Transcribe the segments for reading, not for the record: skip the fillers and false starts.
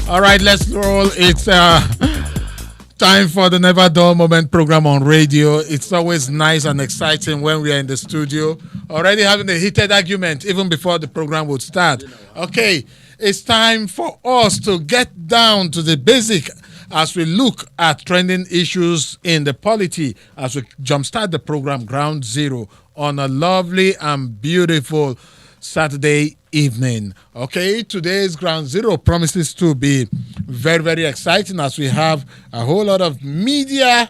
All right, let's roll. It's time for the Never Dull Moment program on radio. It's always nice and exciting when we are in the studio, already having a heated argument even before the program would start. Okay, it's time for us to get down to the basic as we look at trending issues in the polity as we jumpstart the program Ground Zero on a lovely and beautiful Saturday evening. Okay, today's Ground Zero promises to be very, very exciting as we have a whole lot of media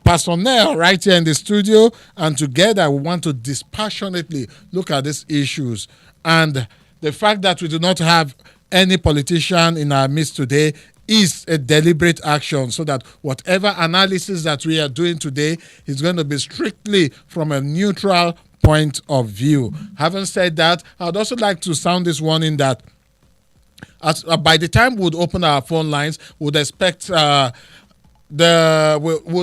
personnel right here in the studio, and together we want to dispassionately look at these issues. And the fact that we do not have any politician in our midst today is a deliberate action, so that whatever analysis that we are doing today is going to be strictly from a neutral point of view. Having said that, I'd also like to sound this warning that by the time we would open our phone lines, we would expect would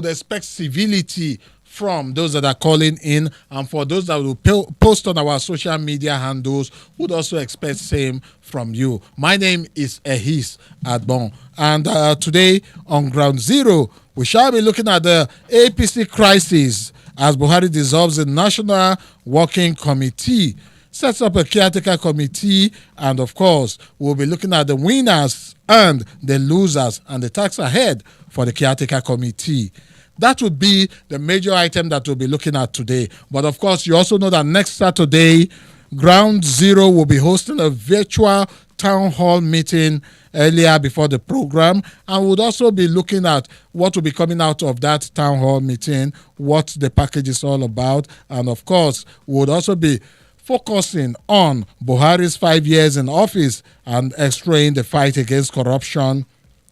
expect civility from those that are calling in, and for those that will post on our social media handles, would also expect same from you. My name is Ehis Agbon, and today on Ground Zero, we shall be looking at the APC crisis as Buhari dissolves the National Working Committee, sets up a caretaker committee, and of course, we'll be looking at the winners and the losers and the task ahead for the caretaker committee. That would be the major item that we'll be looking at today. But of course, you also know that next Saturday, Ground Zero will be hosting a virtual town hall meeting earlier before the program, and we'll also be looking at what will be coming out of that town hall meeting, what the package is all about, and of course, we would also be focusing on Buhari's 5 years in office and extraying the fight against corruption,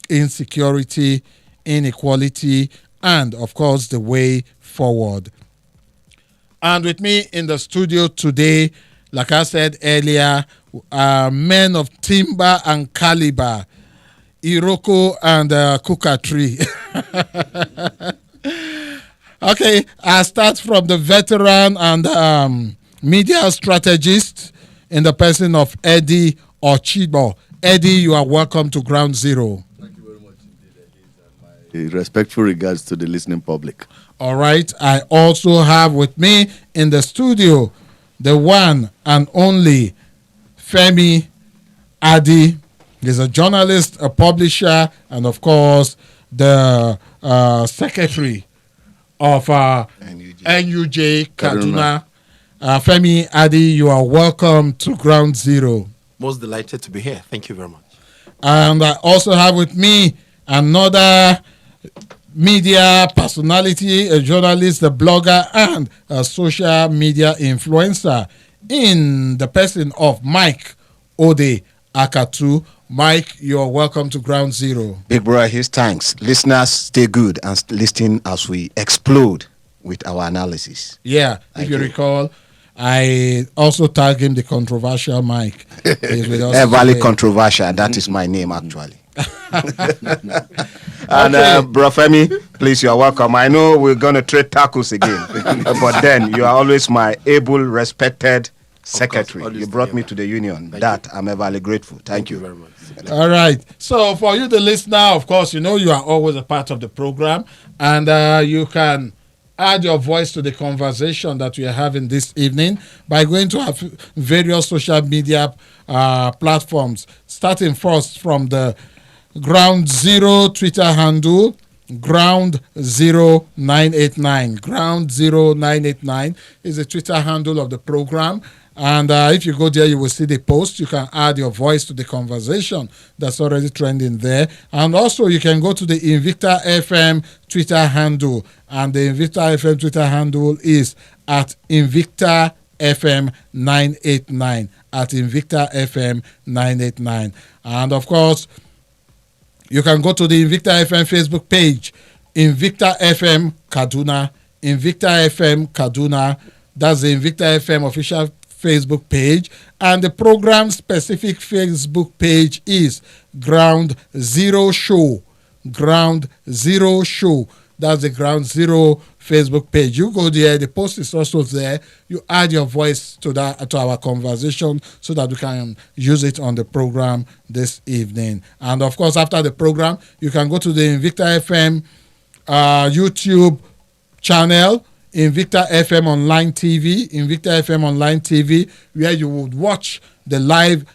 insecurity, inequality, and of course the way forward. And with me in the studio today, like I said earlier, men of timber and caliber, Iroko and Kukatri. Okay, I start from the veteran and media strategist in the person of Eddie Ochigbo. Eddie, you are welcome to Ground Zero. Thank you very much indeed, and my respectful regards to the listening public. All right, I also have with me in the studio the one and only Femi Adi. He's a journalist, a publisher, and of course the secretary of NUJ Kaduna. Femi Adi, you are welcome to Ground Zero. Most delighted to be here. Thank you very much. And I also have with me another media personality, a journalist, a blogger, and a social media influencer in the person of Mike Ode Akatu. Mike, you're welcome to Ground Zero. Big brother, his thanks. Listeners, stay good and listen as we explode with our analysis. Yeah, if you recall, I also tag him the controversial Mike. He's with us Everly today. Controversial, that is my name actually. And Bro Femi, please, you are welcome. I know we're going to trade tackles again, but then you are always my able, respected secretary. You brought me to the union. I'm everly grateful. Thank you very much. All right. So for you, the listener, of course, you know you are always a part of the program, and you can add your voice to the conversation that we are having this evening by going to our various social media platforms, starting first from the Ground Zero Twitter handle, Ground 0989. Ground 0989 is the Twitter handle of the program. And if you go there, you will see the post. You can add your voice to the conversation that's already trending there. And also, you can go to the Invicta FM Twitter handle. And the Invicta FM Twitter handle is at Invicta FM 989. At Invicta FM 989. And of course, you can go to the Invicta FM Facebook page, Invicta FM Kaduna, Invicta FM Kaduna. That's the Invicta FM official Facebook page, and the program specific Facebook page is Ground Zero Show. Ground Zero Show. That's the Ground Zero Facebook page. You go there, the post is also there. You add your voice to our conversation so that we can use it on the program this evening. And of course, after the program, you can go to the Invicta FM YouTube channel, Invicta FM Online TV, where you would watch the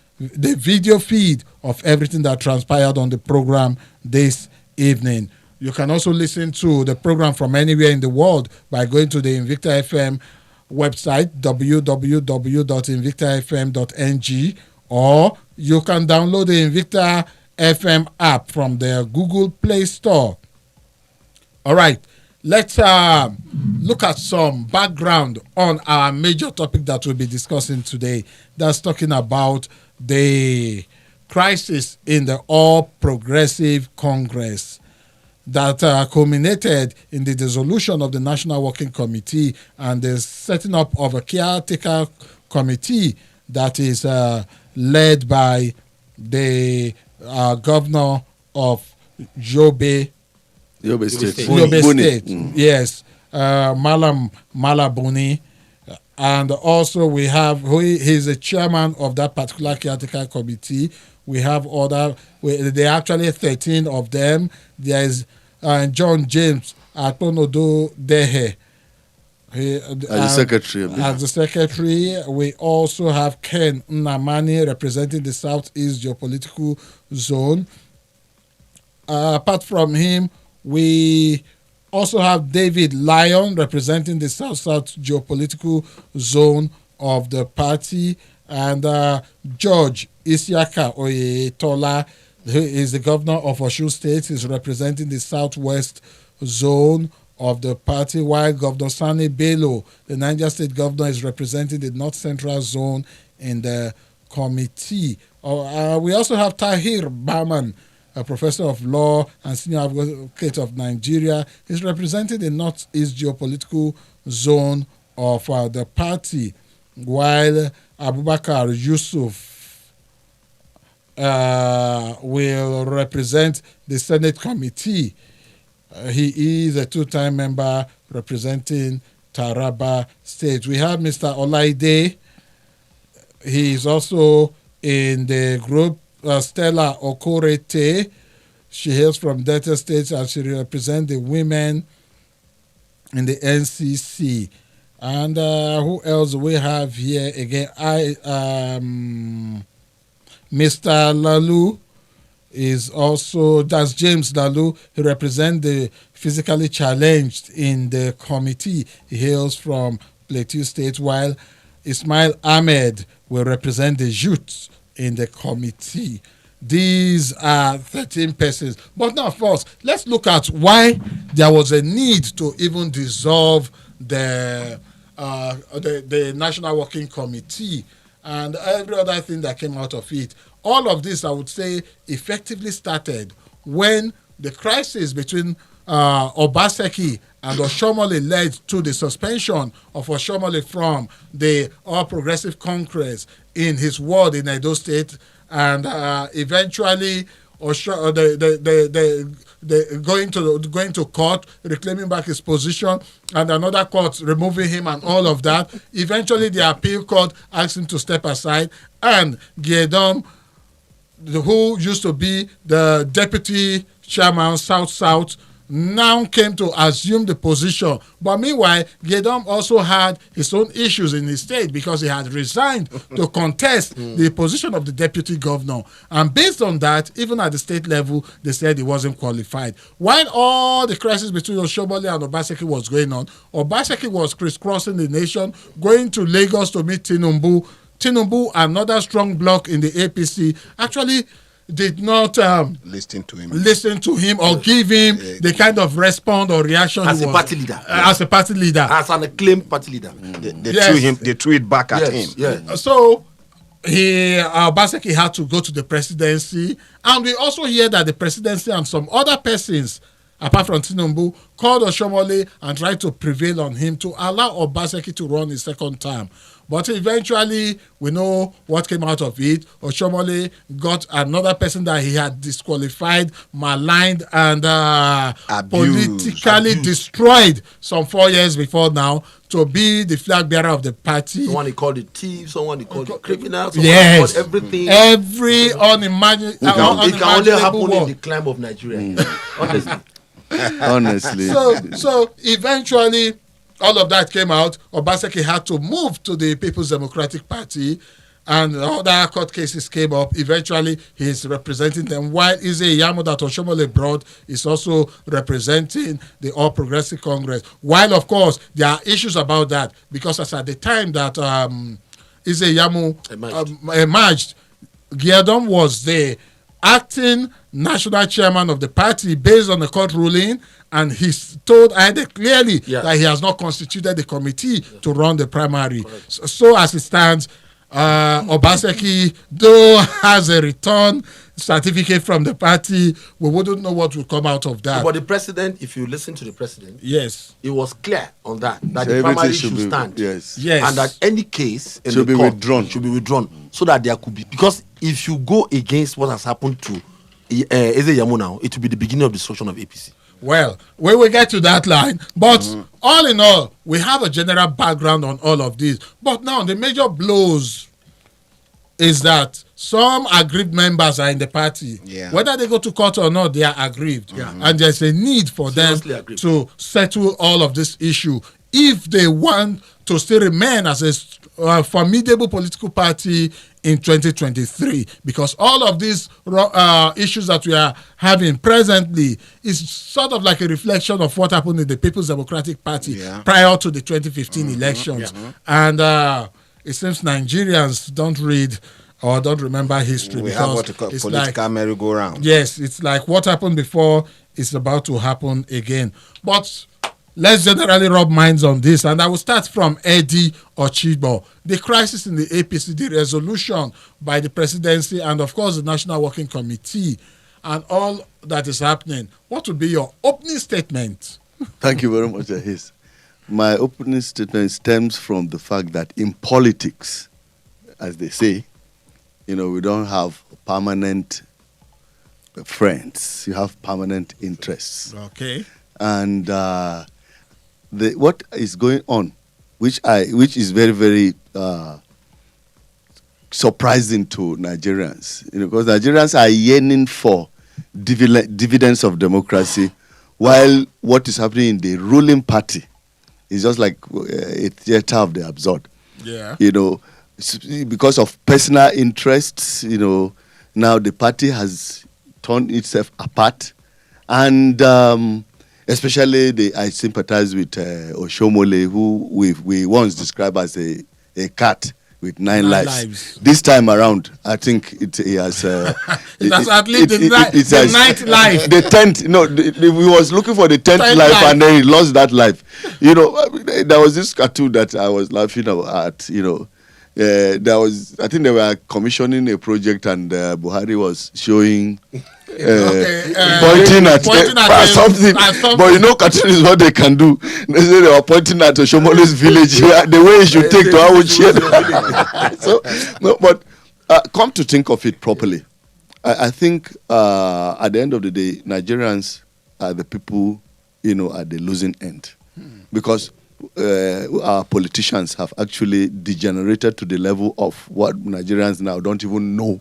video feed of everything that transpired on the program this evening. You can also listen to the program from anywhere in the world by going to the Invicta FM website, www.invictafm.ng, or you can download the Invicta FM app from the Google Play Store. All right, let's look at some background on our major topic that we'll be discussing today. That's talking about the crisis in the All Progressive Congress that culminated in the dissolution of the National Working Committee and the setting up of a caretaker committee that is led by the governor of Yobe State. Yes, Malam Malabuni. And also we have, he's the chairman of that particular caretaker committee. We have there are actually 13 of them. There is John James Atonodo Dehe. As the secretary. We also have Ken Nnamani representing the Southeast Geopolitical Zone. Apart from him, we also have David Lyon representing the South-South Geopolitical Zone of the party, and George Isiaka Oyetola, who is the governor of Osun State, is representing the Southwest Zone of the party, while Governor Sani Bello, the Niger State governor, is representing the North Central Zone in the committee. We also have Tahir Bahman, a professor of law and senior advocate of Nigeria, is representing the Northeast Geopolitical Zone of the party, while Abubakar Yusuf will represent the Senate Committee. He is a two-time member representing Taraba State. We have Mr. Olaide. He is also in the group. Stella Okorete, she hails from Delta State and she represents the women in the NCC. And who else we have here again? Mr. Lalu is also, that's James Lalu. He represents the physically challenged in the committee. He hails from Plateau State, while Ismail Ahmed will represent the youth in the committee. These are 13 persons. But now, first, let's look at why there was a need to even dissolve the National Working Committee and every other thing that came out of it. All of this, I would say, effectively started when the crisis between Obaseki and Oshomole led to the suspension of Oshomole from the All Progressive Congress in his ward in Edo State, and eventually going to court, reclaiming back his position, and another court removing him and all of that. Eventually, the appeal court asked him to step aside, and Giedom, who used to be the deputy chairman South-South, now came to assume the position. But meanwhile, Giedom also had his own issues in his state because he had resigned to contest the position of the deputy governor. And based on that, even at the state level, they said he wasn't qualified. While all the crisis between Oshomole and Obaseki was going on, Obaseki was crisscrossing the nation, going to Lagos to meet Tinubu. Tinubu, another strong bloc in the APC, actually did not listen to him or give him the kind of response or reaction as a party leader. As a party leader. As an acclaimed party leader. They threw it back at him. Yes. So Obaseki had to go to the presidency, and we also hear that the presidency and some other persons, apart from Tinubu, called Oshomole and tried to prevail on him to allow Obaseki to run his second term. But eventually, we know what came out of it. Oshomole got another person that he had disqualified, maligned, and politically destroyed some 4 years before now to be the flag bearer of the party. Someone he called it thief, someone he called it criminal, someone Yes. he called everything. Every unimaginable It can only happen in word. the climb of Nigeria. Honestly. Honestly. So eventually, all of that came out. Obaseki had to move to the People's Democratic Party, and other court cases came up. Eventually, he's representing them, while Ize Iyamu that Oshomole brought is also representing the All Progressive Congress. While, of course, there are issues about that, because as at the time that Ize Iyamu emerged, Giadom was the acting national chairman of the party based on the court ruling, and he's told either clearly that he has not constituted the committee to run the primary. So as it stands, Obaseki, though, has a return certificate from the party, we wouldn't know what will come out of that. But the president, if you listen to the president, yes, it was clear on that So the primary should be, stand. Yes. And that any case in should the be court withdrawn. should be withdrawn, so that there could be, because if you go against what has happened to Eze Yamu now, it will be the beginning of destruction of APC. Well, we will get to that line. But all in all, we have a general background on all of this. But now the major blows is that some aggrieved members are in the party. Yeah. Whether they go to court or not, they are aggrieved. And there's a need for them Seriously aggrieved. to settle all of this issue if they want to still remain as a formidable political party in 2023, because all of these issues that we are having presently is sort of like a reflection of what happened in the People's Democratic Party prior to the 2015 elections. And it seems Nigerians don't read or don't remember history. We because have what we call it's political like, merry-go-round. yes, it's like what happened before is about to happen again. But let's generally rub minds on this, and I will start from Eddie Ochigbo. The crisis in the APC, the resolution by the presidency, and of course the National Working Committee, and all that is happening. What would be your opening statement? Thank you very much, Ehis. My opening statement stems from the fact that in politics, as they say, we don't have permanent friends. You have permanent interests. Okay. And what is going on, which is very, very surprising to Nigerians, because Nigerians are yearning for dividends of democracy, while what is happening in the ruling party is just like a theater of the absurd. Yeah. Because of personal interests, now the party has torn itself apart, and especially I sympathize with Oshomole, who we once described as a cat with nine lives. This time around, I think it has. It has at least the ninth life. The 10th. No, we was looking for the 10th life, and then he lost that life. There was this cartoon that I was laughing at. I think they were commissioning a project, and Buhari was showing. Pointing at something. But cartoon is what they can do. They say they were pointing at Oshomole's village, the way he should take to Awuchie. So, but come to think of it properly, I think at the end of the day, Nigerians are the people, at the losing end, because our politicians have actually degenerated to the level of what Nigerians now don't even know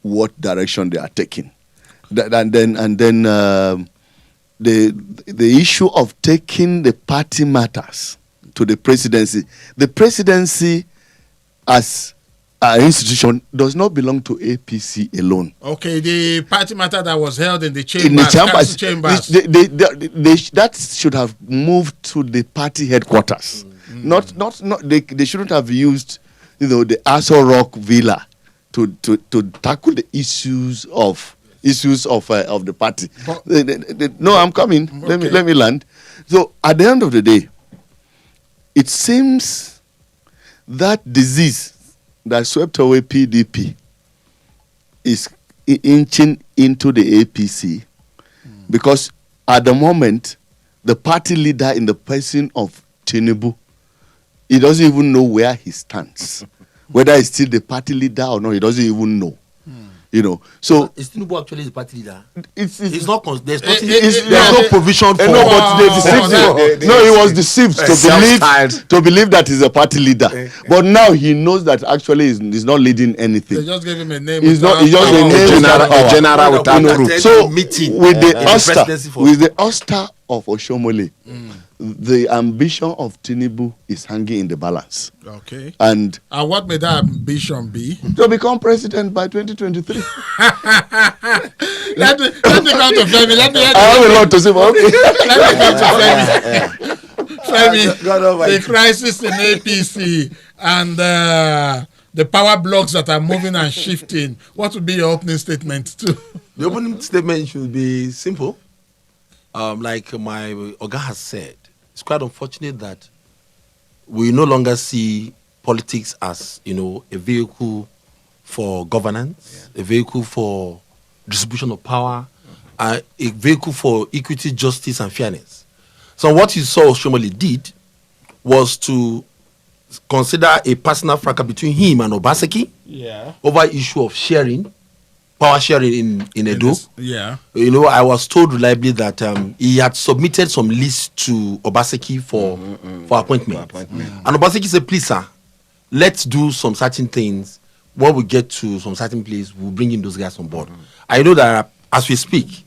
what direction they are taking. And then the issue of taking the party matters to the presidency. The presidency, as an institution, does not belong to APC alone. Okay, the party matter that was held in the chambers. That should have moved to the party headquarters. Not. They shouldn't have used, the Aso Rock Villa to tackle the issues of the party. No, I'm coming. Okay. Let me land. So at the end of the day, it seems that disease that swept away PDP is inching into the APC, because at the moment, the party leader in the person of Tinubu he doesn't even know where he stands. Whether he's still the party leader or not, he doesn't even know. You know, so is Tinubu actually the party leader? It's not. There's nothing. there's no provision for. no, but they deceived him. No, he was deceived to believe that he's a party leader. But now he knows that actually he's not leading anything. They just gave him a name. He's not. He's just a general without So meeting with the Oster of Oshomole, the ambition of Tinubu is hanging in the balance. Okay. And what may that ambition be? To become president by 2023. let me come to Femi. I have a lot to say, but okay. Let me come to Femi. Femi, the crisis in APC and the power blocks that are moving and shifting. What would be your opening statement too? The opening statement should be simple. Like my Oga has said, it's quite unfortunate that we no longer see politics as, a vehicle for governance, a vehicle for distribution of power, a vehicle for equity, justice, and fairness. So what you saw Oshomole did was to consider a personal fracas between him and Obaseki over issue of power sharing in Edo. I was told reliably that he had submitted some lists to Obaseki for appointment. And Obaseki said, please, sir, let's do some certain things. When we get to some certain place, we'll bring in those guys on board. I know that as we speak,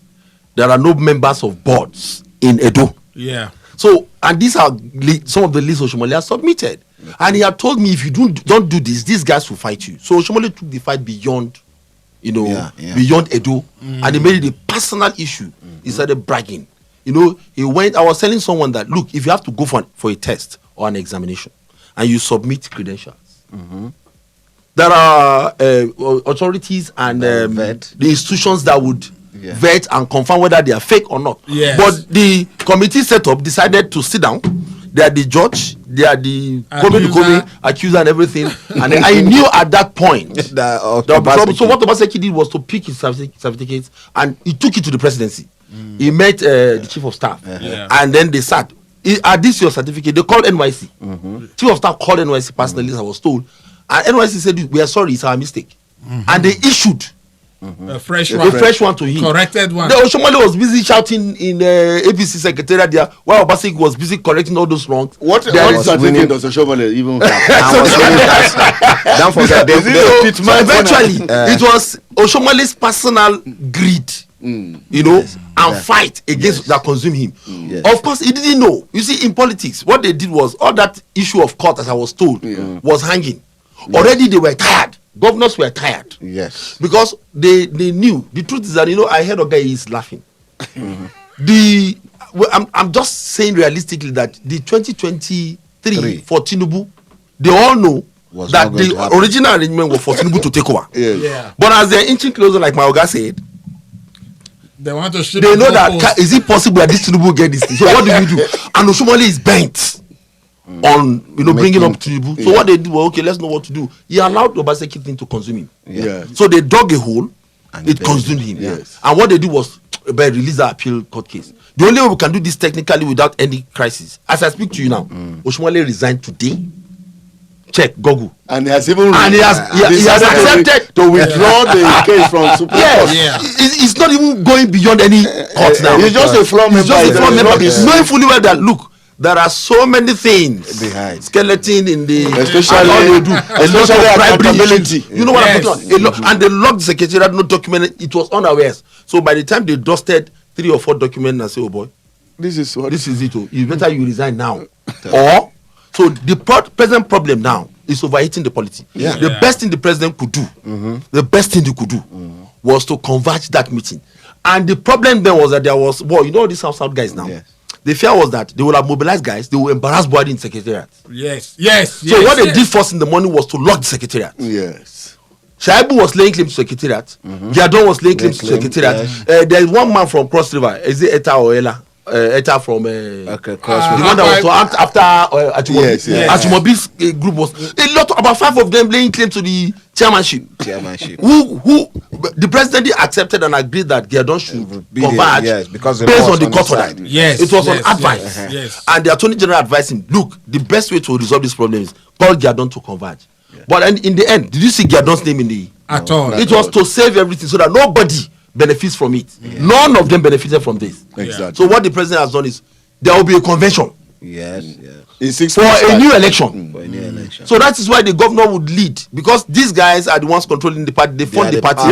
there are no members of boards in Edo. Yeah. So, and these are some of the lists Oshomole has submitted. And he had told me, if you don't do this, these guys will fight you. So Oshomole took the fight beyond beyond Edo, and he made it a personal issue. He started bragging. He went. I was telling someone that, look, if you have to go for a test or an examination, and you submit credentials, there are authorities and the institutions that would vet and confirm whether they are fake or not. Yes. But the committee set up decided to sit down. They are the judge, they are the accuser and everything. And then I knew at that point so what Obaseki did was to pick his certificates and he took it to the presidency. He met the chief of staff and then they sat. Are this your certificate? They called NYC. Chief of staff called NYC personally, as I was told. And NYC said, we are sorry, it's our mistake. And they issued a fresh one to him. Corrected one. The Oshomole was busy shouting in APC secretariat there while Obaseki was busy correcting all those wrongs. What certificate does Oshomole even have? Don't forget, eventually, it was Oshomole's personal greed, and fight against that consumed him. Of course, he didn't know. You see, in politics, what they did was all that issue of court, as I was told, was hanging. Already they were tired. Governors were tired. Yes. Because they knew. The truth is that, I heard a guy is laughing. I'm just saying realistically that the 2023 for Tinubu, they all know that the original arrangement was for Tinubu to take over. But as they're inching closer, like my Oga said, they want to shift. They know that is it possible that this Tinubu will get this thing? So what do we do? And Oshomole is bent on bringing up Tinubu. So what they do, okay, let's know what to do. He allowed the Obaseki thing to consume him. So they dug a hole, and it consumed him. And what they did was release the appeal court case. The only way we can do this technically without any crisis, as I speak to you now, Oshomole resigned today. Check Google. And he has even he has accepted to withdraw the case from Supreme Court. It's not even going beyond any court now. He's just a floor member. Knowing fully well that, look, there are so many things behind, skeleton in the especially accountability. You know what I'm talking about? And they locked the secretariat, no document. It was unawares. So by the time they dusted 3 or 4 documents and say, oh boy, this is it. You better you resign now. Or so the present problem now is overheating the polity. The best thing the president could do, was to converge that meeting. And the problem then was that there was, all these South guys now. The fear was that they will have mobilized guys, they will embarrass Buhari in secretariat. So what they did first in the morning was to lock the secretariat. Shaibu was laying claim to secretariat. Jadon was laying claim to secretariat. There is one man from Cross River, is it Eta or Ella? Eta from the one that was to act after Achimobi. Yes. Achimobi's group was a lot, about 5 of them laying claim to the chairmanship. Who the president accepted and agreed that Gedon should converge because based on the court order. Yes, it was on advice. Yes. And the attorney general advised him, look, the best way to resolve this problem is call Gedon to converge. But in the end, did you see Gedon's name in the at all? It was to save everything so that nobody benefits from it. None of them benefited from this. Exactly. So what the president has done is there will be a convention. In 6 for months a time. new election. So that is why the governor would lead, because these guys are the ones controlling the party. They fund the party.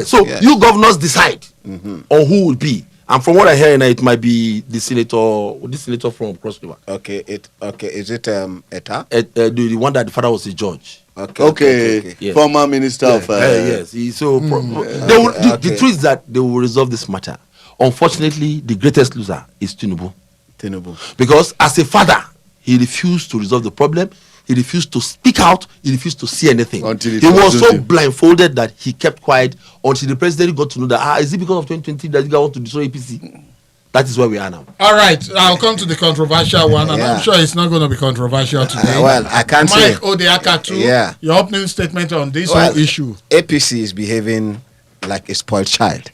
So you governors decide on who will be. And from what I hear, it might be the senator from Cross River. Is it Eta? The one that the father was a judge. Yes. Former minister of yes. The truth is that they will resolve this matter. Unfortunately, the greatest loser is Tinubu. Because as a father, he refused to resolve the problem. He refused to speak out. He refused to see anything. He was so blindfolded that he kept quiet until the president got to know that is it because of 2020 that you want to destroy APC? That is where we are now. All right, I'll come to the controversial one, and I'm sure it's not going to be controversial today. Well, I can't say. Mike Odeaka too. Your opening statement on this whole issue. APC is behaving like a spoiled child,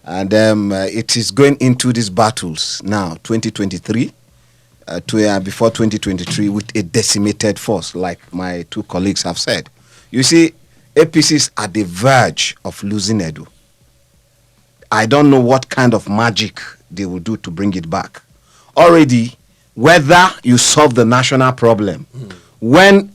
and it is going into these battles now, 2023, before 2023, with a decimated force, like my two colleagues have said. You see, APC is at the verge of losing Edo. I don't know what kind of magic they will do to bring it back. Already, whether you solve the national problem, when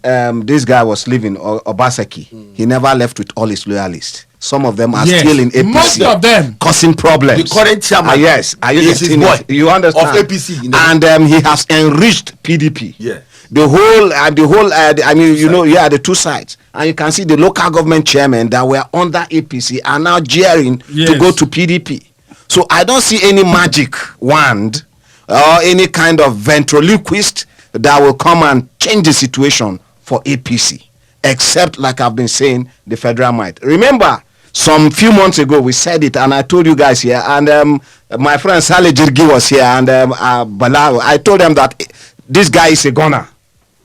this guy was leaving, Obaseki, he never left with all his loyalists. Some of them are still in APC. Most of them causing problems. The current chairman, is his boy. You understand? Of APC, and he has enriched PDP. The whole, the two sides. And you can see the local government chairmen that were under APC are now jeering to go to PDP. So I don't see any magic wand or any kind of ventriloquist that will come and change the situation for APC, except, like I've been saying, the federal might. Remember, some few months ago we said it, and I told you guys here, and my friend Saleh Jirgi was here, and Balao, I told them that this guy is a gunner.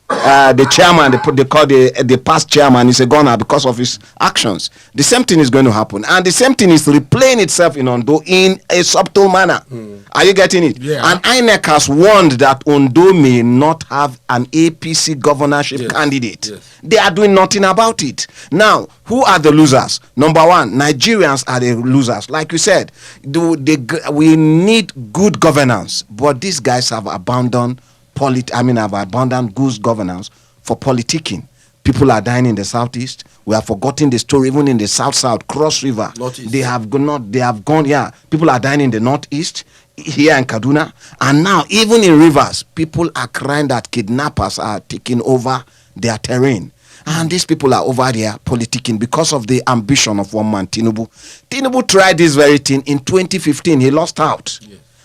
The chairman, they call the past chairman, is a gunner because of his actions. The same thing is going to happen, and the same thing is replaying itself in Ondo in a subtle manner. Are you getting it? And INEC has warned that Ondo may not have an APC governorship candidate. They are doing nothing about it. Now, who are the losers? Number one, Nigerians are the losers. Like you said, we need good governance, but these guys have abandoned good governance for politicking. People are dying in the southeast. We have forgotten the story. Even in the south, Cross River, they have gone. People are dying in the northeast, here in Kaduna, and now even in rivers, people are crying that kidnappers are taking over their terrain. And these people are over there politicking because of the ambition of one man, Tinubu. Tinubu tried this very thing in 2015. He lost out,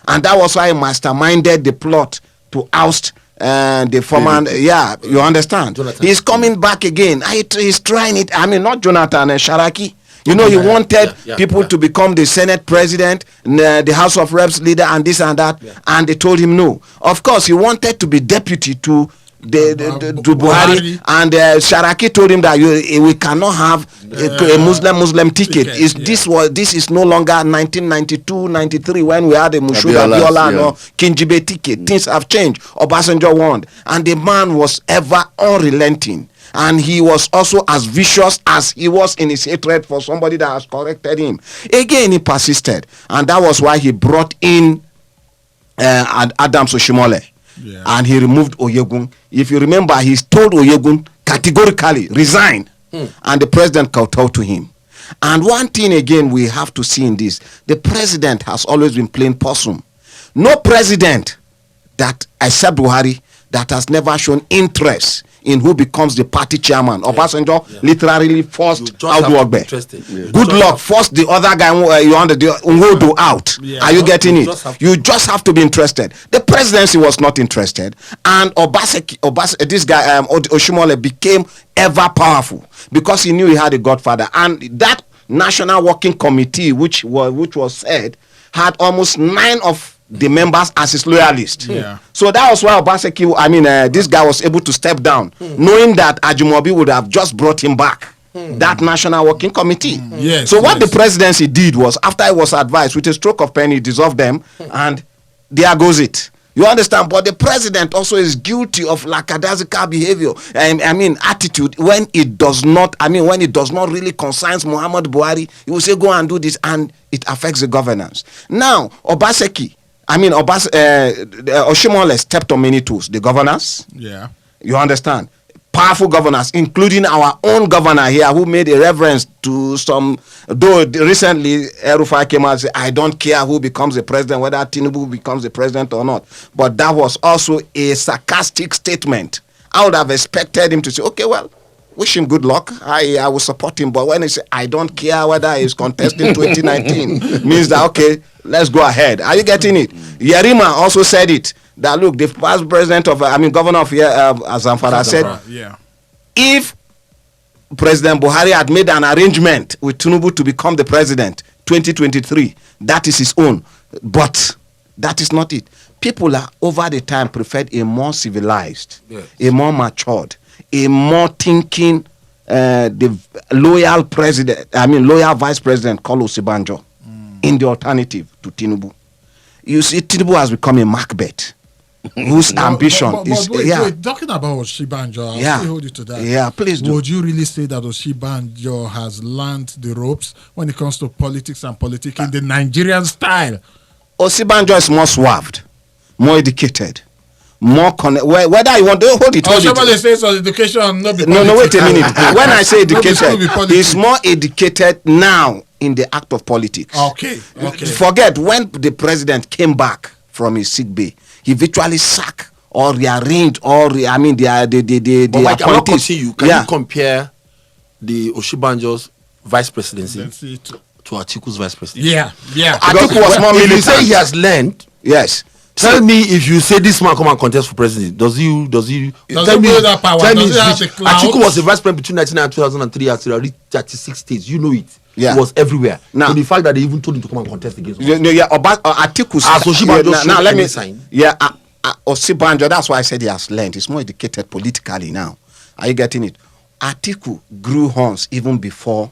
and that was why he masterminded the plot to oust the former, you understand? Jonathan. He's coming back again. He's trying it. I mean, not Jonathan Sharaki. He wanted people to become the Senate president, the House of Reps leader, and this and that. And they told him no. Of course, he wanted to be deputy to Buhari, and Sharaki told him that we cannot have a Muslim ticket. This is no longer 1992-93 when we had a Mushuda Abiola or Kinjibe ticket. Things have changed. Obasanjo won, and the man was ever unrelenting. And he was also as vicious as he was in his hatred for somebody that has corrected him. Again, he persisted, and that was why he brought in Adams Oshimole. And he removed Oyegun. If you remember, he told Oyegun categorically resign, and the president kowtowed to him. And one thing again we have to see in this: the president has always been playing possum. No president that, except Buhari, that has never shown interest in who becomes the party chairman. Obasanjo literally forced Audu Good luck forced the other guy Nwodo out. Are you getting it? You just have to be interested. The presidency was not interested, and this guy Oshimole became ever powerful because he knew he had a godfather. And that National Working Committee, which was said, had almost 9 of the members as his loyalist. Yeah. So that was why Obaseki, this guy was able to step down, knowing that Ajimobi would have just brought him back. That National Working Committee. Yes. So what the presidency did was, after it was advised, with a stroke of pen, he dissolved them, and there goes it. You understand? But the president also is guilty of lackadaisical behavior. Attitude when it does not. When it does not really concern Muhammad Buhari, he will say, "Go and do this," and it affects the governance. Now, Obaseki, Oshimole stepped on many tools. The governance. Yeah. You understand? Powerful governors, including our own governor here, who made a reference to some, though recently Erufai came out and said, I don't care who becomes the president, whether Tinubu becomes the president or not. But that was also a sarcastic statement. I would have expected him to say, okay, well, wish him good luck. I will support him. But when he said, I don't care whether he's contesting 2019, means that, okay, let's go ahead. Are you getting it? Yerima also said it. That look, the past president of, governor of Zamfara said, if President Buhari had made an arrangement with Tinubu to become the president 2023, that is his own. But that is not it. People are over the time preferred a more civilized, a more matured, a more thinking, the loyal president, loyal vice president called Osibanjo in the alternative to Tinubu. You see, Tinubu has become a Macbeth. Whose ambition is wait, talking about Oshibanjo, I'll still hold you to that. Yeah, please do. Would you really say that Oshibanjo has learned the ropes when it comes to politics and politics in the Nigerian style? Osibanjo is more suaved, more educated, more whether you want to hold it. Somebody says on education, no, wait a minute. When I say educated, he's more educated now in the act of politics. Okay. Forget when the president came back from his sick bay. He virtually sacked or rearranged or the appointees. Can you compare the Oshibanjo's vice presidency to Atiku's vice presidency? Yeah. Atiku was more militant. You say he has learned. Yes. Tell me, if you say this man come and contest for president, does he tell me that power? Atiku was the vice president between 1999 and 2003 as he reached 36 states. You know it. Yeah. It was everywhere. Now, so the fact that they even told him to come and contest against Atiku. Now let me sign. Osibanjo, that's why I said he has learned. He's more educated politically now. Are you getting it? Atiku grew horns even before.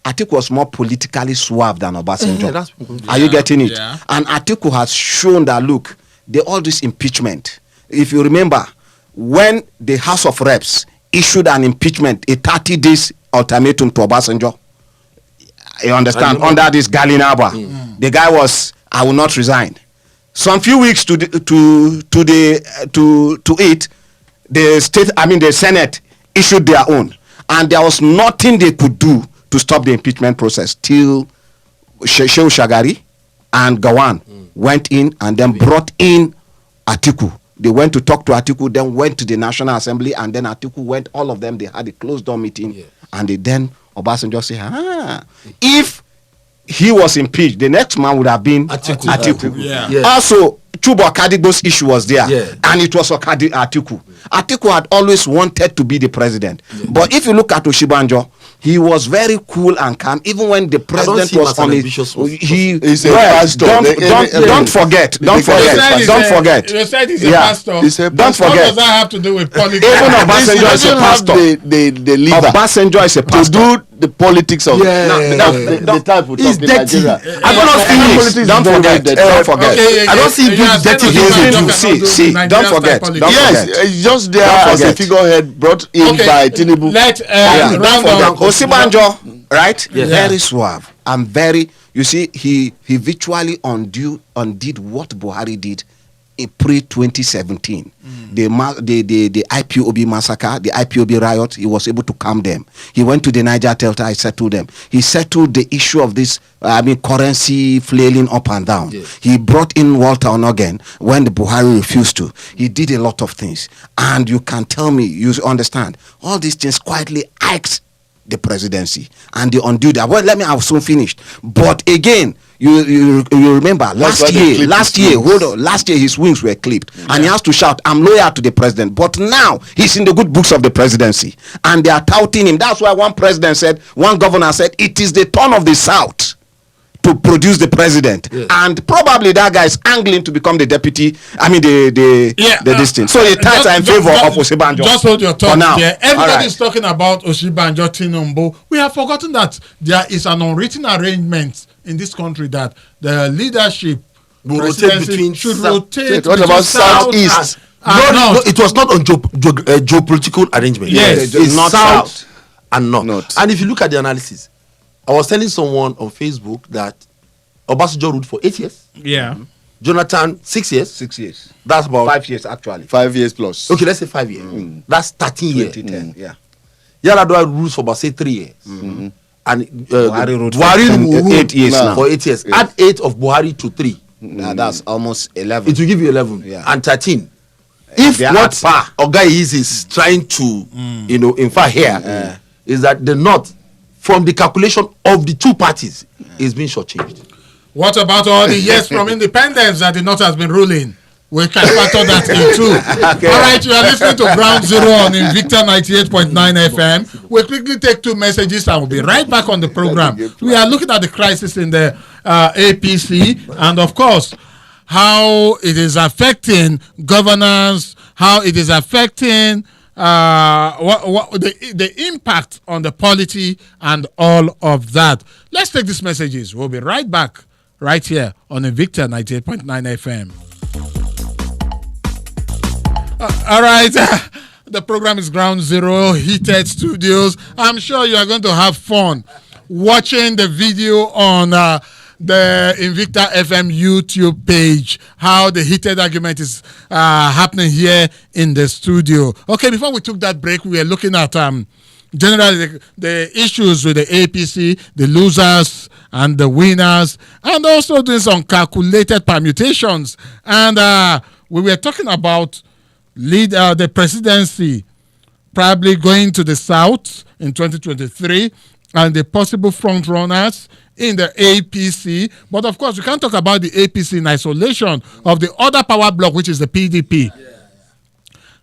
Atiku was more politically suave than Obasanjo. Are you getting it? Yeah. And Atiku has shown that, look, all this impeachment. If you remember, when the House of Reps issued an impeachment, a 30 days ultimatum to Obasanjo, you understand, under this Galinaba, the guy was, I will not resign. Some few weeks to it, the Senate issued their own, and there was nothing they could do to stop the impeachment process till Shehu Shagari and Gawan went in and then brought in Atiku. They went to talk to Atiku, then went to the National Assembly, and then Atiku went. All of them, they had a closed door meeting, and then Obasanjo said, if he was impeached, the next man would have been Atiku. Yeah. Also, Chubo Akadigbo's issue was there, and it was Atiku. Atiku had always wanted to be the president. But if you look at Oshibanjo, he was very cool and calm, even when the president was on it. He's a pastor. Don't forget. Don't forget. You said he's a pastor. Don't forget. What does that have to do with politics? Even Obasanjo is a pastor. The leader. Obasanjo is a pastor. To do the politics of the type of he's dirty. I don't see. Don't forget. I don't see dirty. See. Don't forget. Yes, just there as a figurehead brought in by Tinubu. Osibanjo, right? Very suave and very. You see, he virtually undid what Buhari did in pre-2017. The IPOB massacre, the IPOB riot, he was able to calm them. He went to the Niger Delta, he settled them. He settled the issue of this, currency flailing up and down. Yes. He brought in Walter Onogen when the Buhari refused to. He did a lot of things. And you can tell me, you understand, all these things quietly asked the presidency, and they undo that. Well, let me have soon finished. But again, you remember last year his wings were clipped, and he has to shout, I'm loyal to the president. But now he's in the good books of the presidency, and they are touting him. That's why one governor said, it is the turn of the South to produce the president, and probably that guy is angling to become the deputy. I mean the distance. So the tides are in favor of Osibanjo. Just hold your thoughts now. there. Everybody is talking about Osibanjo Tinubu. We have forgotten that there is an unwritten arrangement in this country that the leadership should rotate. What about Southeast? No, it was not on geopolitical arrangement. Yes, it's not South and North. North. And if you look at the analysis, I was telling someone on Facebook that Obasanjo ruled for 8 years. Yeah. Jonathan 6 years. 6 years. That's about 5 years actually. 5 years plus. Okay, let's say 5 years. That's 13 years. 2010. Yeah. Yaradua rules for about say 3 years. And Buhari ruled Buhari 8 years now. for 8 years. Add 8 of Buhari to 3. Now that's almost 11. It will give you 11 Yeah. and 13. If they are what at par. Oga is trying to, infer here is that the North, from the calculation of the two parties, is being shortchanged. What about all the years from independence that the North has been ruling? We can factor that in too. Okay. All right, you are listening to Ground Zero on Invicta 98.9 FM. We'll quickly take 2 messages and we'll be right back on the program. We are looking at the crisis in the APC and, of course, how it is affecting governance, how it is affecting the impact on the polity and all of that. Let's take these messages. We'll be right back right here on Invicta 98.9 FM. All right. The program is Ground Zero, heated studios. I'm sure you are going to have fun watching the video on the Invicta FM YouTube page, how the heated argument is happening here in the studio. Okay, before we took that break, we were looking at generally the issues with the APC, the losers and the winners, and also doing some calculated permutations. And we were talking about the presidency probably going to the South in 2023 and the possible front runners in the APC. But of course, we can't talk about the APC in isolation of the other power bloc, which is the PDP.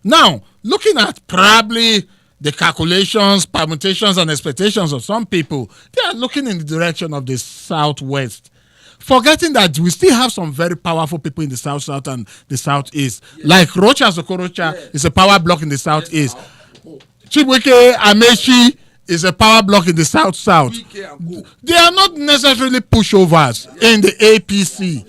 Now, looking at probably the calculations, permutations, and expectations of some people, they are looking in the direction of the Southwest, forgetting that we still have some very powerful people in the South and the Southeast. Like Rocha Sokorocha is a power bloc in the Southeast. Chibwike Amechi is a power bloc in the South. They are not necessarily pushovers in the APC.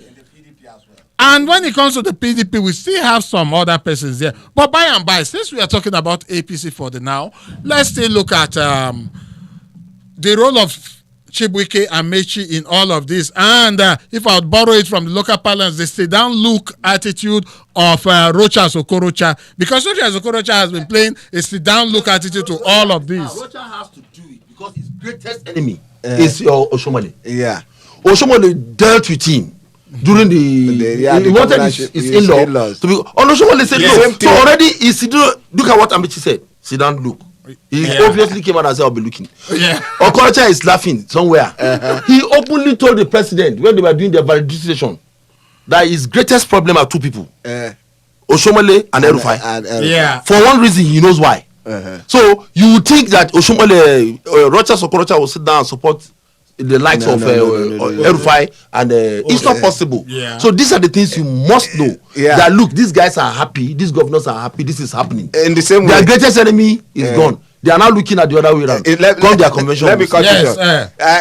And when it comes to the PDP, we still have some other persons there. But by and by, since we are talking about APC for the now, let's still look at the role of Chibwike Amechi in all of this. And if I would borrow it from the local parlance, the sit-down look attitude of Rocha Sokorocha, because Rocha Sokorocha has been playing a sit-down look attitude to all of this. Rocha has to do it because his greatest enemy is Oshomole. Yeah. Oshomole dealt with him during he wanted his in-laws to be. Oshomole said no. So already look at what Amechi said. Sit-down look. He obviously came out and said, I'll be looking. Okorocha is laughing somewhere. He openly told the president when they were doing their validation that his greatest problem are two people, Oshomole and El-Rufai. For one reason, he knows why. So you would think that Oshomole, Rocha Okorocha will sit down and support the likes of El-Rufai, and it's not possible. So these are the things you must know. That look, these guys are happy, these governors are happy, this is happening. In the same way, their greatest enemy is gone. They are now looking at the other way around. Their convention. Let me continue.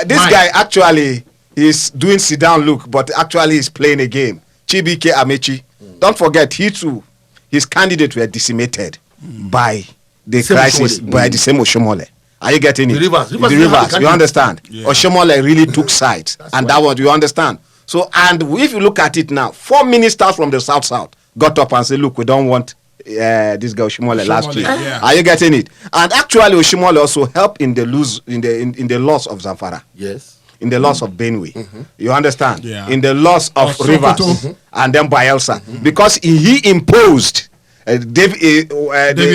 This guy actually is doing sit down look, but actually is playing a game. Chibike Amechi. Don't forget, he too, his candidates were decimated by the crisis, by the same Oshomole. Are you getting it? The rivers. You understand? Oshomole really took sides, and that was, you understand? So, and if you look at it now, 4 ministers from the South got up and said, look, we don't want this guy Oshomole last year. Are you getting it? And actually, Oshomole also helped in the loss of Zamfara. Yes. In the loss of Benue. You understand? In the loss of Rivers and then Bayelsa. Because he imposed David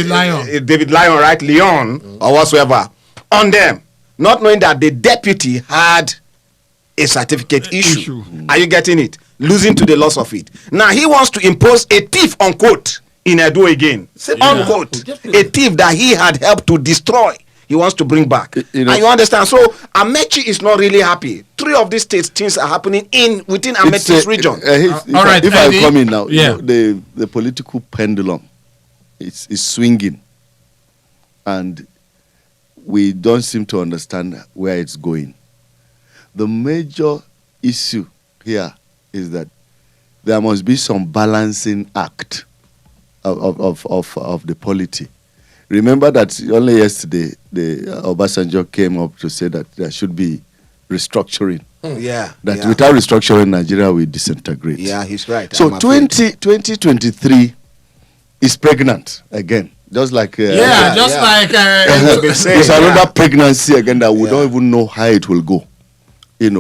Lyon, right? Leon or whatsoever on them, not knowing that the deputy had a certificate issue. Are you getting it? Losing to the loss of it. Now he wants to impose a thief, unquote, in Edo again. Unquote. A thief that he had helped to destroy. He wants to bring back. And you understand? So Amechi is not really happy. 3 3 of these states, things are happening within Ametis region. All right, if I come in now, yeah. The political pendulum is swinging, and we don't seem to understand where it's going. The major issue here is that there must be some balancing act of the polity. Remember that only yesterday, the Obasanjo came up to say that there should be restructuring. That without restructuring, Nigeria will disintegrate. Yeah, he's right. So 2023 is pregnant again. Just like it's another pregnancy again that we don't even know how it will go.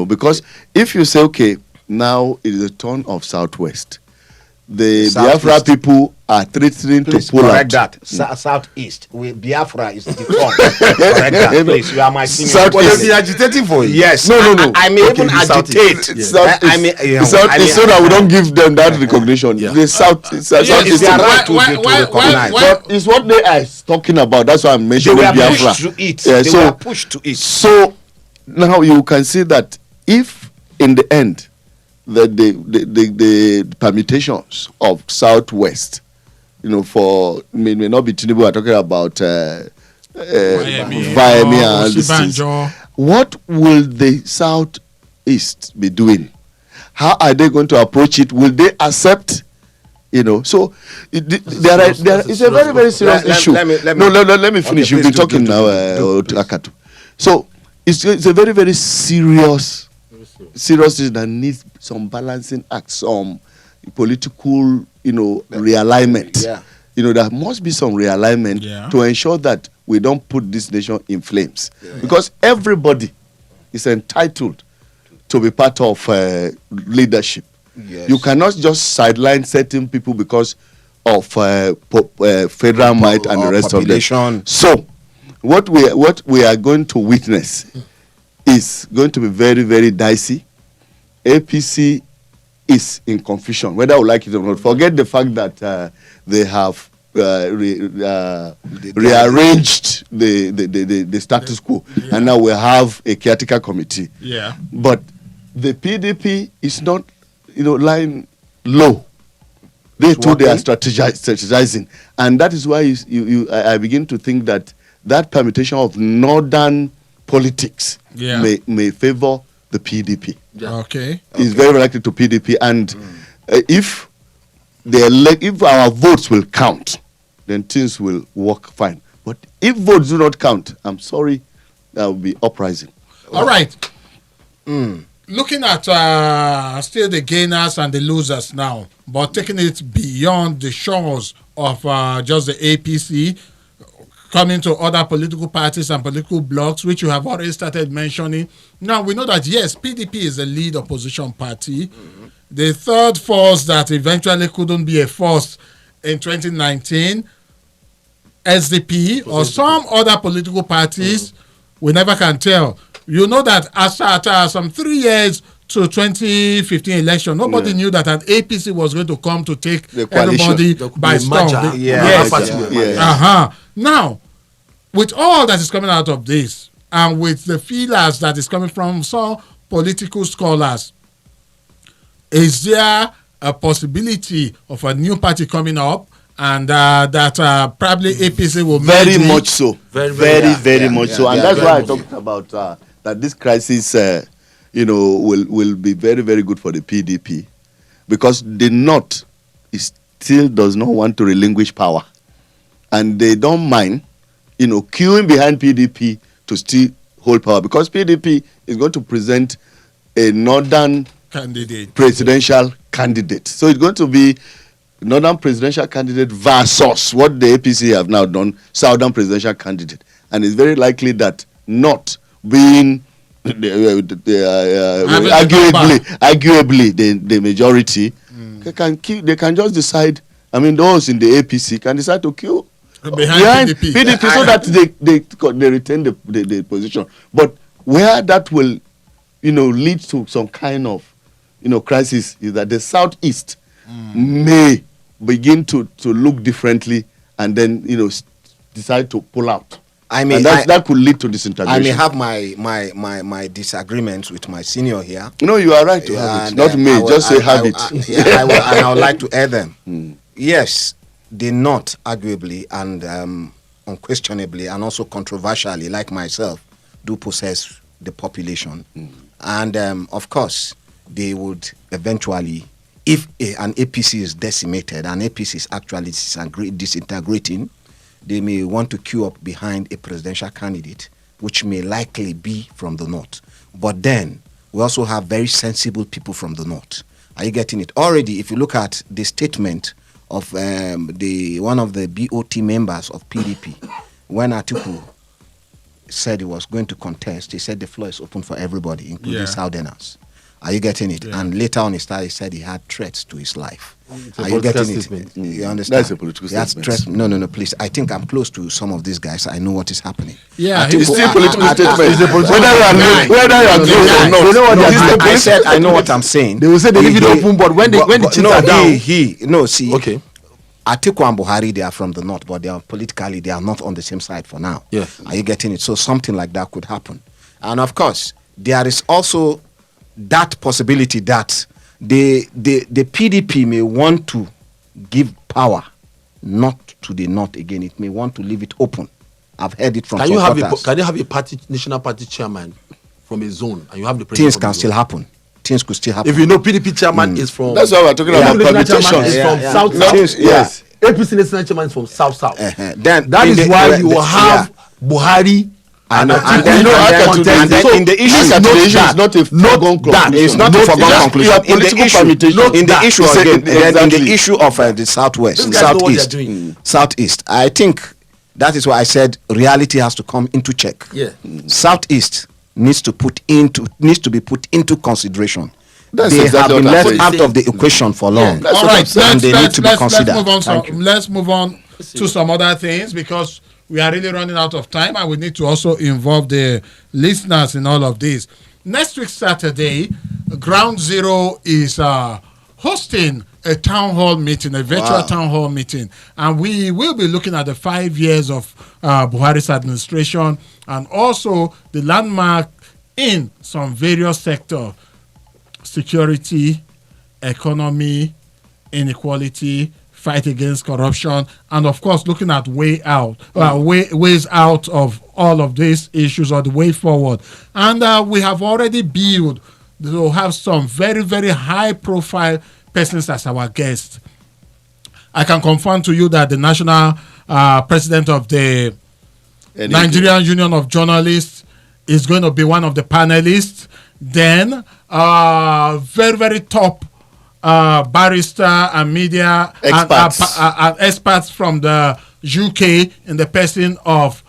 Because if you say, okay, now it is the turn of Southwest, the Biafra people are threatening to pull correct out. that. Southeast, with Biafra is the turn. Correct that, please. You are my senior. Well, they'll be agitating for you. Yes. No. I may even agitate. So that we don't give them that recognition. Yeah. The South is right to recognize. But it's what they are talking about. That's why I'm mentioning Biafra. They were pushed to it. So now you can see that if in the end the permutations of Southwest, for may not be Tinubu, we're talking about Femi and these things. What will the Southeast be doing? How are they going to approach it? Will they accept? So it's a very, very serious issue. Let me finish. You've been talking now, Akatu. So it's a very, very serious issue that needs some balancing acts, some political, realignment. Yeah. There must be some realignment to ensure that we don't put this nation in flames. Yeah. Because everybody is entitled to be part of leadership. Yes. You cannot just sideline certain people because of federal might and the rest population. of them. So, what we are going to witness is going to be very, very dicey. APC is in confusion, whether we like it or not. Forget the fact that they have rearranged the status quo, and now we have a caretaker committee. Yeah. But the PDP is not, lying low. They too, they are strategizing, and that is why I begin to think that permutation of northern politics may favor the PDP. Yeah. Okay. It's very likely to PDP, and if our votes will count, then things will work fine. But if votes do not count, I'm sorry, there will be uprising. All right. Looking at still the gainers and the losers now, but taking it beyond the shores of just the APC, coming to other political parties and political blocs, which you have already started mentioning. Now, we know that, yes, PDP is the lead opposition party. The third force that eventually couldn't be a force in 2019, SDP, or some other political parties, we never can tell. You know that after some 3 years to 2015 election, nobody knew that an APC was going to come to take everybody by storm. Now, with all that is coming out of this, and with the feelers that is coming from some political scholars, is there a possibility of a new party coming up, and that probably APC will very much so, very much so, and that's why I talked about that this crisis, will be very, very good for the PDP, because the North still does not want to relinquish power, and they don't mind, queuing behind PDP to still hold power, because PDP is going to present a northern presidential candidate. So it's going to be northern presidential candidate versus what the APC have now done, southern presidential candidate. And it's very likely that not being arguably the majority, they can just decide. I mean, those in the APC can decide to queue behind PDP so that they retain the position. But where that will, lead to some kind of, crisis is that the Southeast may begin to look differently, and then, decide to pull out. And that could lead to disintegration. I may have my disagreements with my senior here. No, you are right to have it. Not me. Just say have it. I would like to add them. Yes, they not arguably and unquestionably and also controversially, like myself, do possess the population. And of course, they would eventually, if an APC is decimated and APC is actually disintegrating, they may want to queue up behind a presidential candidate, which may likely be from the north. But then, we also have very sensible people from the north. Are you getting it? Already, if you look at the statement of one of the BOT members of PDP, when Atiku said he was going to contest, he said the floor is open for everybody, including Southerners. Are you getting it? And later on, he said he had threats to his life. Are you getting it? You understand? That's a political statement. No, please. I think I'm close to some of these guys. I know what is happening. Yeah, it's still political statement. Whether you are close or not. You know what I said? I know what I'm saying. They will say they leave it open, but when the chips are down. See. Okay. Atiku and Buhari, they are from the north, but they are politically, they are not on the same side for now. Yeah. Are you getting it? So something like that could happen. And of course, there is also that possibility that the PDP may want to give power not to the north again. It may want to leave it open. I've heard it from Can you have a national party chairman from a zone and you have the president? Things can still happen. Things could still happen. If you know PDP chairman is from... That's why we're talking about permutations. Is from South. Yes. APC national chairman is from South. Then that is why you will have Buhari and in the issue, it's not a foregone conclusion. It's not a foregone conclusion. In the issue of the southwest, southeast, I think that is why I said reality has to come into check. Yeah. Southeast needs to be put into consideration. That's they exactly have been left saying. out of the equation for long. All right, and they need to be considered. Let's move on to some other things because we are really running out of time and we need to also involve the listeners in all of this. Next week, Saturday, Groundzero is hosting a town hall meeting, a virtual town hall meeting. And we will be looking at the 5 years of Buhari's administration and also the landmark in some various sectors: security, economy, inequality, fight against corruption, and of course looking at ways out of all of these issues or the way forward. And we have already built to have some very, very high profile persons as our guests. I can confirm to you that the national president of the Nigerian Union of Journalists is going to be one of the panelists. Then very, very top barrister and media experts from the UK in the person of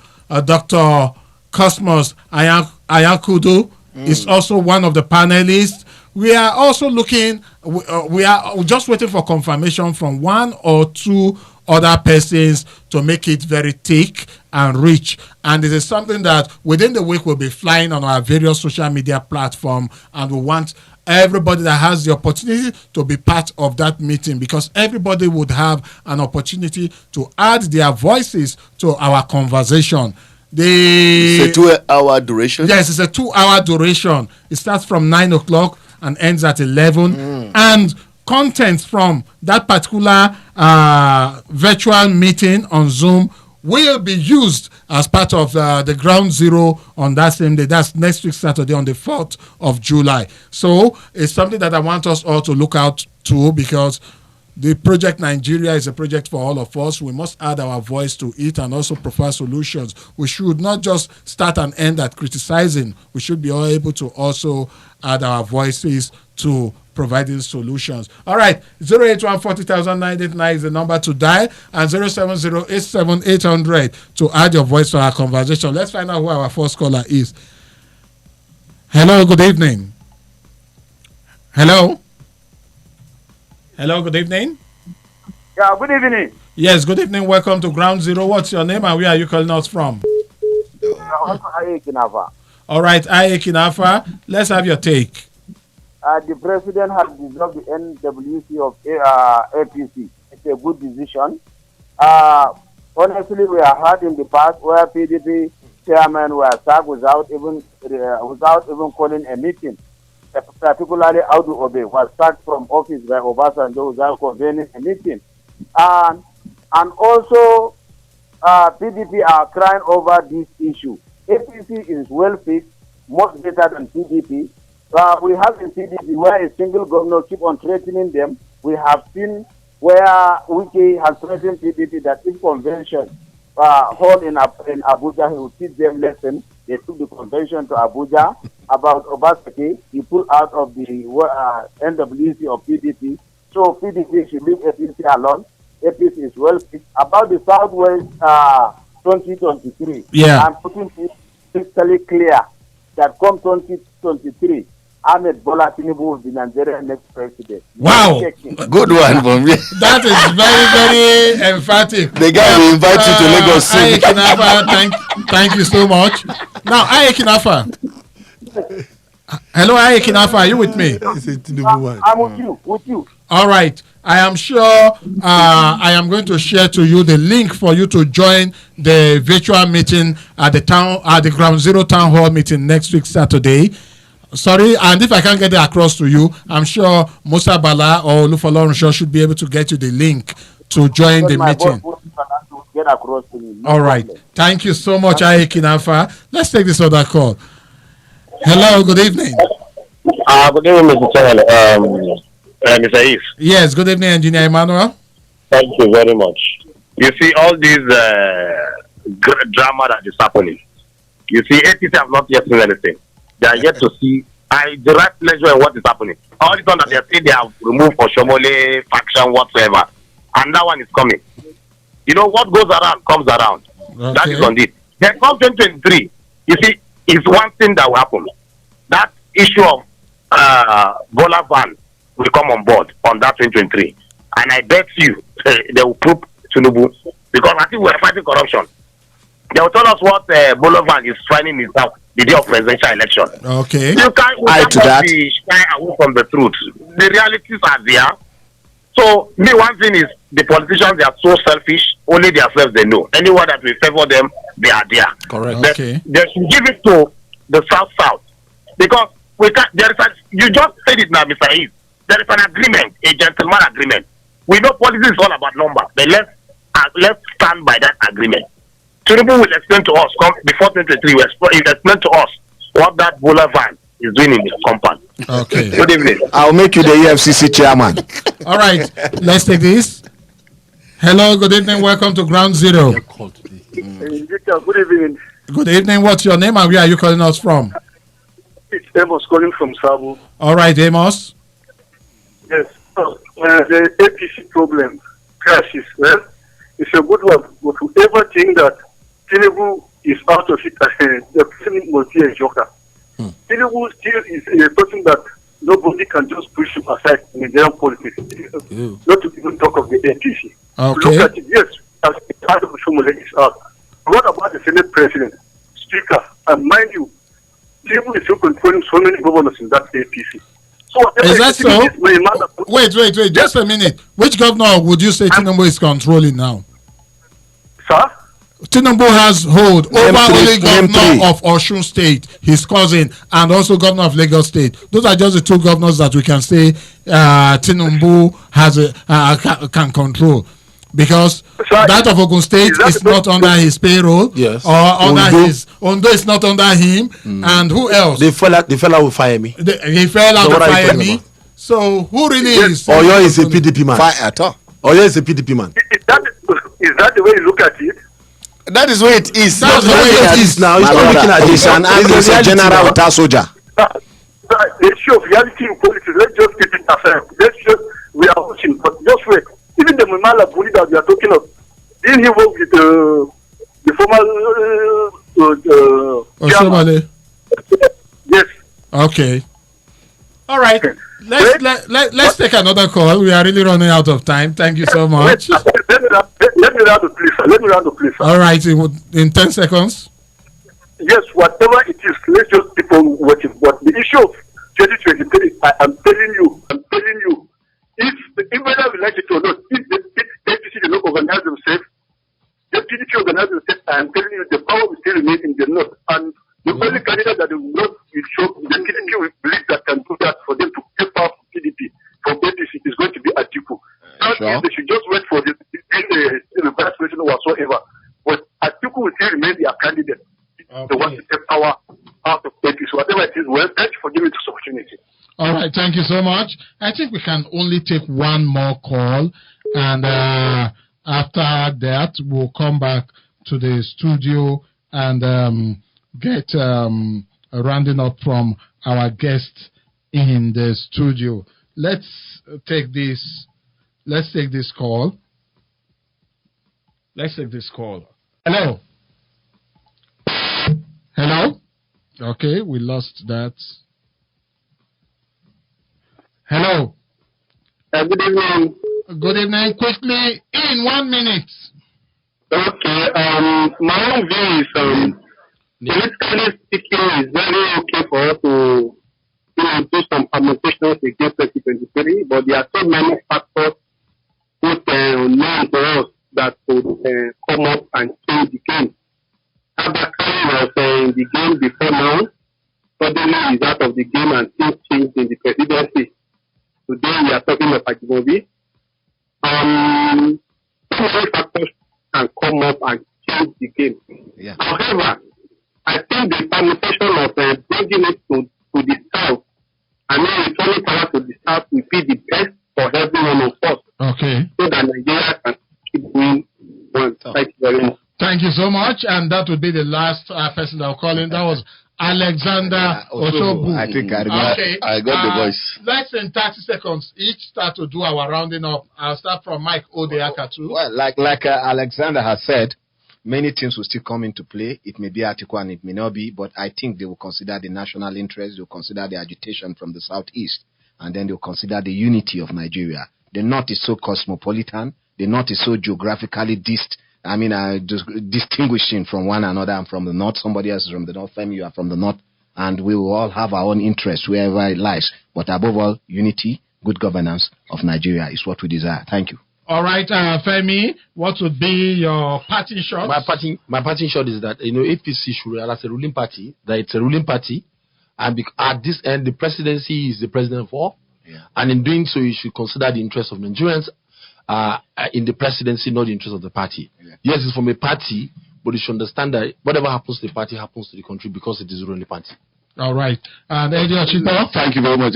Dr. Cosmos Ayakudu is also one of the panelists. We are also looking, we are just waiting for confirmation from one or two other persons to make it very thick and rich. And it is something that within the week will be flying on our various social media platforms, and we want everybody that has the opportunity to be part of that meeting because everybody would have an opportunity to add their voices to our conversation. It's a 2-hour duration? Yes, it's a 2-hour duration. It starts from 9 o'clock and ends at 11. And content from that particular virtual meeting on Zoom will be used as part of the Groundzero on that same day. That's next week, Saturday, on the 4th of July. So it's something that I want us all to look out to because the Project Nigeria is a project for all of us. We must add our voice to it and also provide solutions. We should not just start and end at criticizing. We should be all able to also add our voices to providing solutions. All right, 081400989 is the number to dial, and 070878000 to add your voice to our conversation. Let's find out who our first caller is. Hello, good evening. Hello, good evening. Yeah, good evening. Yes, good evening. Welcome to Groundzero. What's your name and where are you calling us from? All right, Kinafa, let's have your take. The president has dissolved the NWC of APC. It's a good decision. Honestly, we have had in the past where PDP chairmen were sacked without even calling a meeting. Particularly Audu Obe was sacked from office by Obasanjo without convening a meeting. And also PDP are crying over this issue. APC is well fixed, much better than PDP. We have in PDP where a single governor keep on threatening them. We have seen where Wiki has threatened PDP that if convention hold in Abuja, he will teach them lesson. They took the convention to Abuja. About Obaseki, he pulled out of the NWC of PDP. So PDP should leave APC alone. APC is well fixed. About the Southwest 2023, I'm putting it crystal clear that come 2023, Ahmed Bola Tinubu will be Nigeria's next president. Wow. Good one from me. That is very, very emphatic. The guy will invite you to Lagos. Aye Kinafa, thank you so much. Now, Aye Kinafa. Hello, Aye Kinafa, are you with me? I'm with you. All right. I am sure I am going to share to you the link for you to join the virtual meeting at the Groundzero Town Hall meeting next week, Saturday. Sorry, and if I can't get it across to you, I'm sure Musa Bala or Olufalorunsho should be able to get you the link to join the meeting. Get across to me. All right. Thank you so much, Aye Kinafa. Let's take this other call. Hello, good evening. Good evening, Mr. Channel. Mr. Ehis. Yes, good evening, Engineer Emmanuel. Thank you very much. You see, all this drama that is happening, you see, ATC have not yet seen anything. They are yet to see the right pleasure in what is happening. All this one that they say they have removed for Shomole faction whatsoever, and that one is coming. You know, what goes around comes around. Okay. That is on it. Then come 2023, you see, is one thing that will happen. That issue of Bola Van will come on board on that 2023. And I bet you they will prove Tinubu, because I think we are fighting corruption. They will tell us what Bola Van is finding himself the day of presidential election. Okay. You can't be shy away from the truth. The realities are there. So, one thing is, the politicians, they are so selfish, only themselves they know. Anyone that will favor them, they are there. Correct. Okay. They should give it to the South. Because we can't, you just said it now, Mr. Ehis. There is an agreement, a gentleman agreement. We know politics is all about number, but let's stand by that agreement. Tinubu will explain to us, before 2023, he will explain to us what that Bola Van is doing in his compound. Okay. Good evening. I'll make you the EFCC chairman. All right. Let's take this. Hello, good evening. Welcome to Groundzero. Invicta, good evening. Good evening. What's your name and where are you calling us from? It's Amos calling from Sabo. All right, Amos. Yes. The APC problem, Crises, well, it's a good one. But whoever think that Tinubu is out of it, the person must be a joker. Tinubu still is a person that nobody can just push him aside in Nigerian politics. Not to even talk of the APC. Okay. Look at it, yes, as part of Shomole is out. What about the Senate President, Speaker? And mind you, Tinubu is still controlling so many governors in that APC. So is that so? Wait. Just a minute. Which governor would you say Tinubu is controlling now? Sir? Tinubu has hold over only governor of Osun State, his cousin, and also governor of Lagos State. Those are just the two governors that we can say Tinubu has can control. Because that of Ogun State is not under his payroll, yes, or under his Ondo is not under him, and who else? The fella will fire me. He fell out to fire me. So who really is? Oyo is a PDP man. Fire at all. Oyo is a PDP man. Is that the way you look at it? That is the way it is. That's the way it is now. He's not looking at this. And he's a general without soldier. The issue of reality in politics, let's just keep it aside. We are watching, but just wait. Even the Mimala bully that we are talking of, didn't he work with the former Chairman? Yes. Okay. All right. Let's take another call. We are really running out of time. Thank you so much. Let me round the place. All right. In 10 seconds. Yes, whatever it is, let's just keep on watching. But the issue of 2023, I'm telling you, if whether we like it or not, if the APC do not organize themselves, the this opportunity. All right, thank you so much. I think we can only take one more call, and after that, we'll come back to the studio and get a rounding up from our guest in the studio. Let's take this call. Hello. Okay, we lost that. Hello. Good evening. Good evening. Quickly, in 1 minute. Okay. My own view is, politically speaking, it's very okay for us to do some permutations against 2023, but there are so many factors both known to us that could come up and change the game. Agbon was in the game before now. Suddenly he's out of the game and things changed in the presidency. Today we are talking of Ochigbo. So many factors can come up and change the game. Yeah. However, I think the permutation of bringing it to the South and then returning power to the South will be the best for every one of us. Okay. So that Nigeria can keep doing one. Thank you very much. Thank you so much. And that would be the last person that will call in. That was Alexander Ochigbo. I think I remember. Okay. I got the voice. Let's in 30 seconds each start to do our rounding up. I'll start from Mike Odeakatu. Well, like Alexander has said, many things will still come into play. It may be article and it may not be, but I think they will consider the national interest, they will consider the agitation from the southeast, and then they will consider the unity of Nigeria. The north is so cosmopolitan, the north is so geographically distinguishing from one another. I'm from the north, somebody else is from the north, Femi, you are from the north, and we will all have our own interests wherever it lies. But above all, unity, good governance of Nigeria is what we desire. Thank you. All right, Femi, what would be your parting shot? My parting shot is that, APC should realize a ruling party, that it's a ruling party, and at this end, the presidency is the president of all. Yeah. And in doing so, you should consider the interests of Nigerians in the presidency, not the interest of the party. Yeah. Yes, it's from a party, but you should understand that whatever happens to the party happens to the country because it is a ruling party. All right. And Ochigbo? Thank you very much.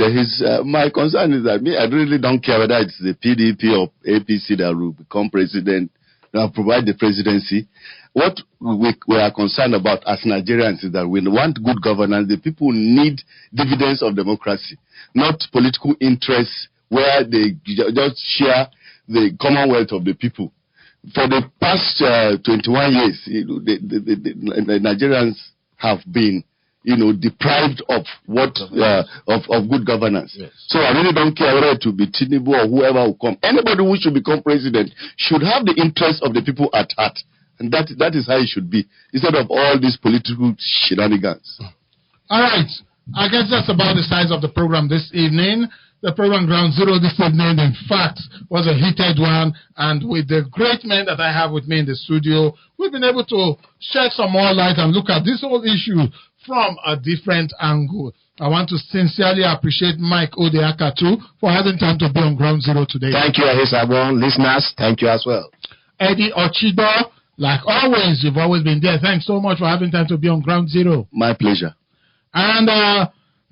My concern is that I really don't care whether it's the PDP or APC that will become president, that will provide the presidency. What we are concerned about as Nigerians is that we want good governance. The people need dividends of democracy, not political interests where they just share the commonwealth of the people. For the past 21 years, the Nigerians have been deprived of what of good governance. Yes. So I really don't care whether it will be Tinubu or whoever will come. Anybody who should become president should have the interests of the people at heart. And that is how it should be, instead of all these political shenanigans. All right. I guess that's about the size of the program this evening. The program Groundzero this evening, in fact, was a heated one. And with the great men that I have with me in the studio, we've been able to shed some more light and look at this whole issue from a different angle. I want to sincerely appreciate Mike Odeakatu for having time to be on Groundzero today. Thank you, Ehis, Agbon. Listeners, thank you as well. Eddie Ochigbo, like always, you've always been there. Thanks so much for having time to be on Groundzero. My pleasure. And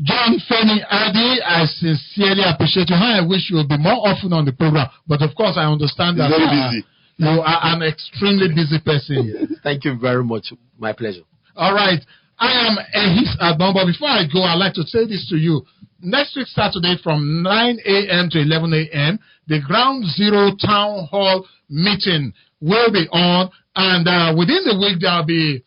John Femi Adi, I sincerely appreciate you. I wish you would be more often on the program. But of course, I understand that very busy. You are an extremely busy person. Yes. Thank you very much. My pleasure. All right. I am Ehis Agbon, but before I go, I'd like to say this to you. Next week, Saturday, from 9 a.m. to 11 a.m., the Groundzero Townhall meeting will be on. And within the week, there will be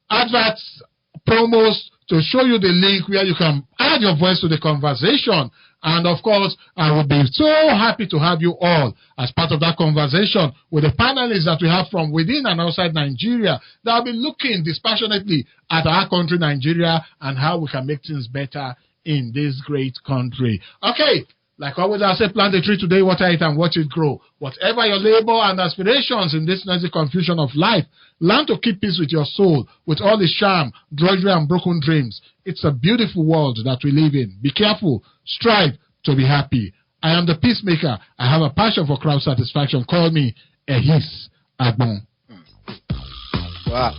adverts, promos to show you the link where you can add your voice to the conversation. And of course, I would be so happy to have you all as part of that conversation with the panelists that we have from within and outside Nigeria that will be looking dispassionately at our country, Nigeria, and how we can make things better in this great country. Okay, like always, I say plant a tree today, water it, and watch it grow. Whatever your labor and aspirations in this noisy confusion of life, learn to keep peace with your soul, with all its charm, drudgery, and broken dreams. It's a beautiful world that we live in. Be careful. Strive to be happy. I am the peacemaker. I have a passion for crowd satisfaction. Call me Ehis Agbon. Wow.